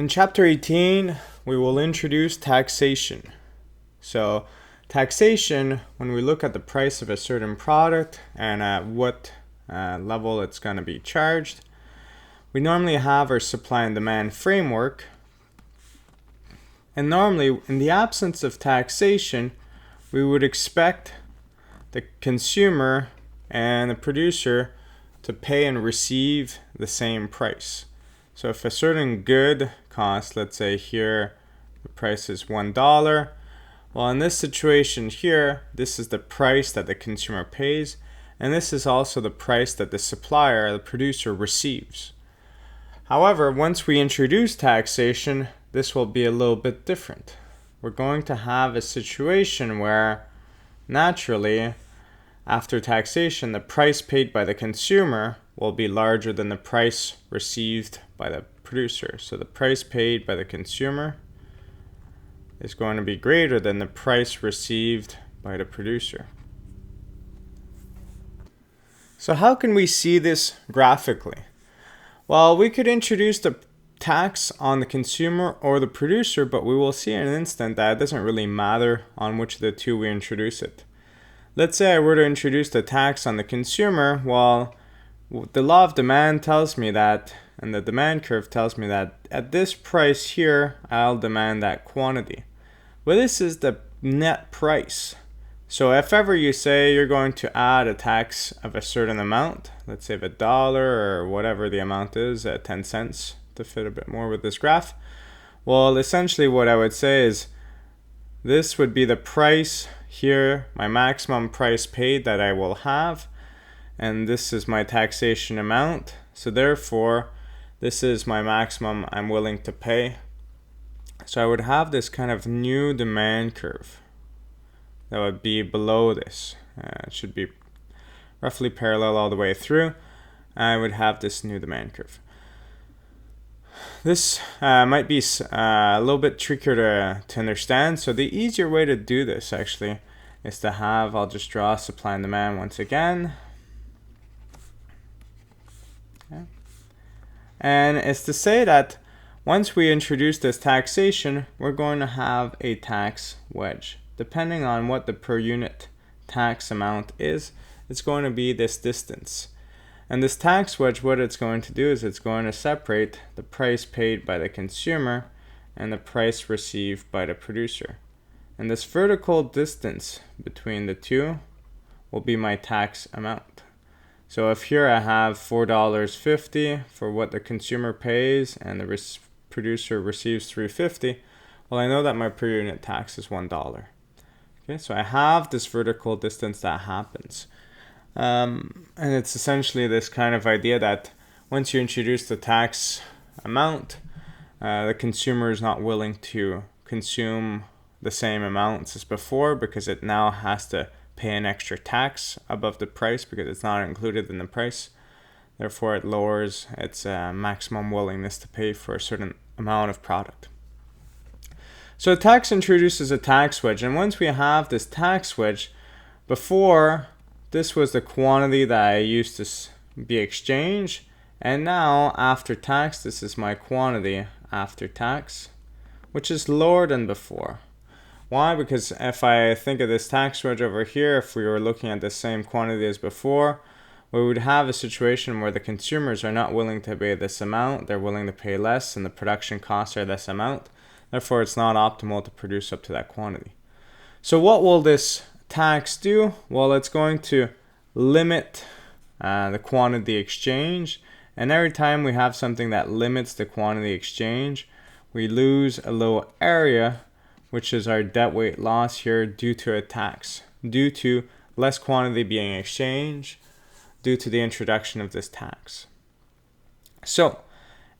In Chapter 18, we will introduce taxation. So taxation, when we look at the price of a certain product and at what level it's going to be charged, we normally have our supply and demand framework. And normally, in the absence of taxation, we would expect the consumer and the producer to pay and receive the same price. So if a certain good costs, let's say here the price is $1, well, in this situation here, this is the price that the consumer pays, and this is also the price that the supplier, the producer, receives. However, once we introduce taxation, this will be a little bit different. We're going to have a situation where, naturally, after taxation, the price paid by the consumer will be larger than the price received by the producer. So the price paid by the consumer is going to be greater than the price received by the producer. So how can we see this graphically? Well, we could introduce the tax on the consumer or the producer, but we will see in an instant that it doesn't really matter on which of the two we introduce it. Let's say I were to introduce the tax on the consumer. Well, the law of demand tells me that, and the demand curve tells me that at this price here, I'll demand that quantity. But this is the net price. So if ever you say you're going to add a tax of a certain amount, let's say of $1 or whatever the amount is, 10 cents to fit a bit more with this graph. Well, essentially what I would say is this would be the price here, my maximum price paid that I will have, and this is my taxation amount. So therefore, this is my maximum I'm willing to pay. So I would have this kind of new demand curve that would be below this. It should be roughly parallel all the way through. I would have this new demand curve. This might be a little bit trickier to understand. So the easier way to do this actually is to have, I'll just draw supply and demand once again. Okay. And it's to say that once we introduce this taxation, we're going to have a tax wedge. Depending on what the per unit tax amount is, it's going to be this distance. And this tax wedge, what it's going to do is it's going to separate the price paid by the consumer and the price received by the producer. And this vertical distance between the two will be my tax amount. So if here I have $4.50 for what the consumer pays and the producer receives $3.50, well, I know that my per unit tax is $1. Okay, so I have this vertical distance that happens. And it's essentially this kind of idea that once you introduce the tax amount, the consumer is not willing to consume the same amounts as before because it now has to pay an extra tax above the price because it's not included in the price. Therefore, it lowers its maximum willingness to pay for a certain amount of product. So tax introduces a tax wedge, and once we have this tax wedge, before this was the quantity that I used to be exchanged, and now after tax, this is my quantity after tax, which is lower than before. Why? Because if I think of this tax wedge over here, if we were looking at the same quantity as before, we would have a situation where the consumers are not willing to pay this amount, they're willing to pay less, and the production costs are this amount. Therefore, it's not optimal to produce up to that quantity. So what will this tax do? Well, it's going to limit the quantity exchange, and every time we have something that limits the quantity exchange, we lose a little area, which is our deadweight loss here due to a tax, due to less quantity being exchanged, due to the introduction of this tax. So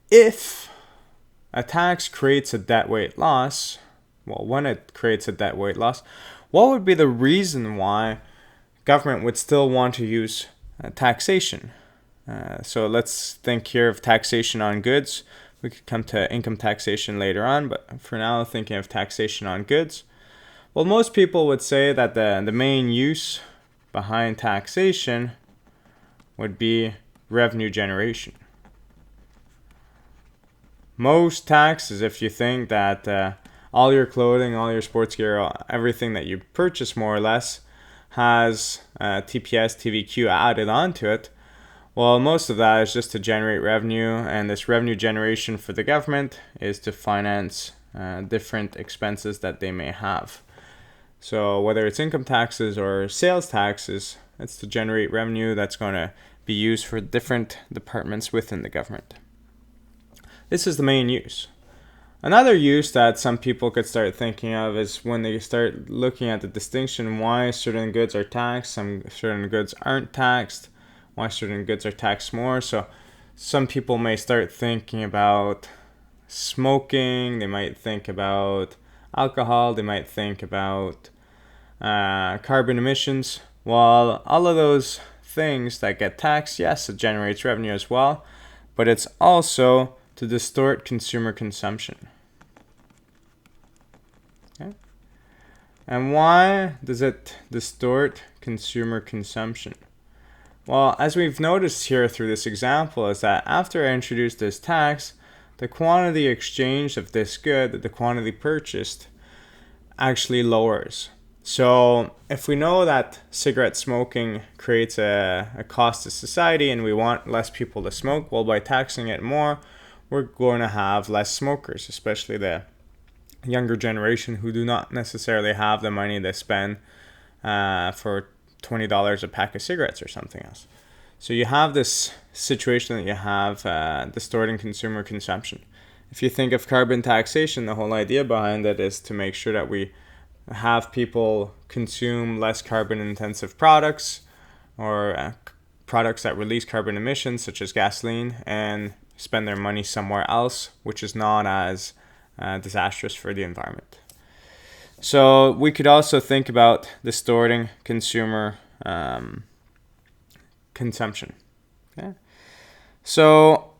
if a tax creates a deadweight loss, well, when it creates a deadweight loss, what would be the reason why government would still want to use taxation? So let's think here of taxation on goods. We could come to income taxation later on, but for now, thinking of taxation on goods. Well, most people would say that the main use behind taxation would be revenue generation. most taxes, if you think that all your clothing, all your sports gear, everything that you purchase more or less has TPS, TVQ added onto it, well, most of that is just to generate revenue, and this revenue generation for the government is to finance different expenses that they may have. So whether it's income taxes or sales taxes, it's to generate revenue that's going to be used for different departments within the government. This is the main use. Another use that some people could start thinking of is when they start looking at the distinction why certain goods are taxed, some certain goods aren't taxed, why certain goods are taxed more. So some people may start thinking about smoking, they might think about alcohol, they might think about carbon emissions. While all of those things that get taxed, yes, it generates revenue as well, but it's also to distort consumer consumption. Okay. And why does it distort consumer consumption? Well, as we've noticed here through this example, is that after I introduced this tax, the quantity exchanged of this good, the quantity purchased, actually lowers. So if we know that cigarette smoking creates a cost to society and we want less people to smoke, well, by taxing it more, we're going to have less smokers, especially the younger generation who do not necessarily have the money to spend for $20 a pack of cigarettes or something else. So you have this situation that you have distorting consumer consumption. If you think of carbon taxation, the whole idea behind it is to make sure that we have people consume less carbon intensive products or products that release carbon emissions such as gasoline and spend their money somewhere else, which is not as disastrous for the environment. So we could also think about distorting consumer consumption. Okay? So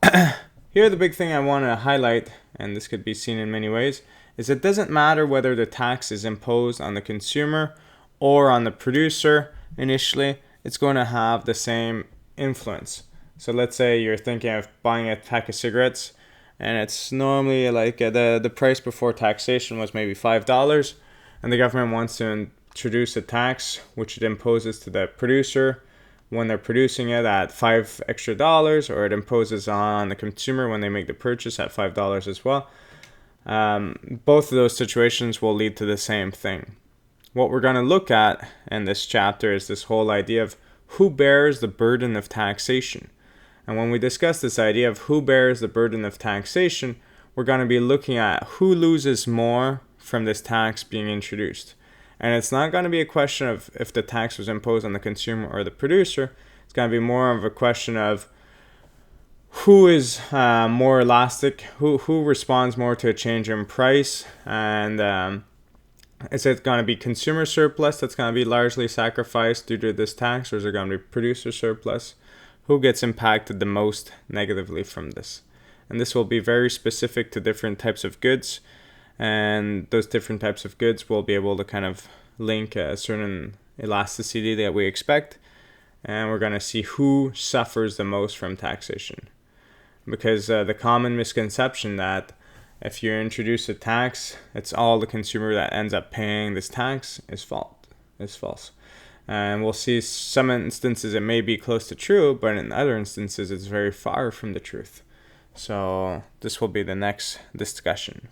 here the big thing I want to highlight, and this could be seen in many ways, is it doesn't matter whether the tax is imposed on the consumer or on the producer initially, it's going to have the same influence. So let's say you're thinking of buying a pack of cigarettes and it's normally like the price before taxation was maybe $5, and the government wants to introduce a tax which it imposes to the producer when they're producing it at $5 extra, or it imposes on the consumer when they make the purchase at $5 as well. Both of those situations will lead to the same thing. What we're going to look at in this chapter is this whole idea of who bears the burden of taxation. And when we discuss this idea of who bears the burden of taxation, we're going to be looking at who loses more from this tax being introduced. And it's not going to be a question of if the tax was imposed on the consumer or the producer. It's going to be more of a question of who is more elastic, who responds more to a change in price, and is it going to be consumer surplus that's going to be largely sacrificed due to this tax, or is it going to be producer surplus? Who gets impacted the most negatively from this? And this will be very specific to different types of goods, and those different types of goods will be able to kind of link a certain elasticity that we expect, and we're going to see who suffers the most from taxation. Because the common misconception that if you introduce a tax, it's all the consumer that ends up paying this tax is false. And we'll see some instances it may be close to true, but in other instances it's very far from the truth. So this will be the next discussion.